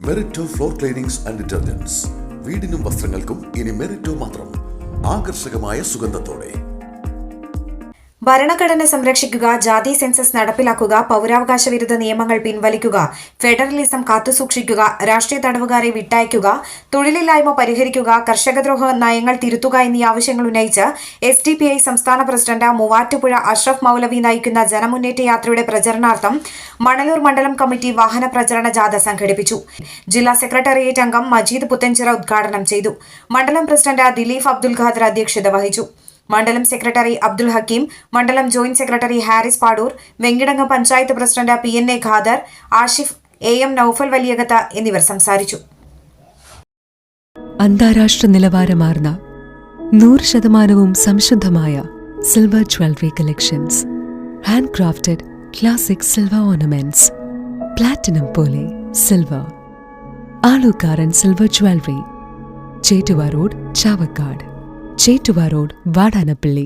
മെറിറ്റോ floor cleanings and detergents. വീടിനും വസ്ത്രങ്ങൾക്കും ഇനി മെറിറ്റോ മാത്രം. ആകർഷകമായ സുഗന്ധത്തോടെ. ഭരണഘടന സംരക്ഷിക്കുക, ജാതി സെൻസസ് നടപ്പിലാക്കുക, പൗരാവകാശ വിരുദ്ധ നിയമങ്ങൾ പിൻവലിക്കുക, ഫെഡറലിസം കാത്തുസൂക്ഷിക്കുക, രാഷ്ട്രീയ തടവുകാരെ വിട്ടയക്കുക, തൊഴിലില്ലായ്മ പരിഹരിക്കുക, കർഷകദ്രോഹ നയങ്ങൾ തിരുത്തുക എന്നീ ആവശ്യങ്ങൾ ഉന്നയിച്ച് SDPI സംസ്ഥാന പ്രസിഡന്റ് മൂവാറ്റുപുഴ അഷ്റഫ് മൗലവി നയിക്കുന്ന ജനമുന്നേറ്റ യാത്രയുടെ പ്രചരണാർത്ഥം മണലൂർ മണ്ഡലം കമ്മിറ്റി വാഹന പ്രചരണ ജാഥ സംഘടിപ്പിച്ചു. ജില്ലാ സെക്രട്ടേറിയറ്റ് അംഗം മജീദ് പുത്തഞ്ചിറ ഉദ്ഘാടനം ചെയ്തു. മണ്ഡലം പ്രസിഡന്റ് ദിലീഫ് അബ്ദുൽ ഖാദർ അധ്യക്ഷത വഹിച്ചു. മണ്ഡലം സെക്രട്ടറി അബ്ദുൽ ഹക്കീം, മണ്ഡലം joint secretary Haris Padoor, Venkitangu panchayat president PNA Khader, Ashif, AM Naufal Valiyakath എന്നിവർ സംസാരിച്ചു. അന്താരാഷ്ട്ര നിലവാരമാർന്ന 100% സംശുദ്ധമായ silver jewellery collections, handcrafted classic silver ornaments, platinum പോലെ silver, Alukkaran silver jewellery, Chettuva road, Chavakkad, Chettuva road, Vadanappally.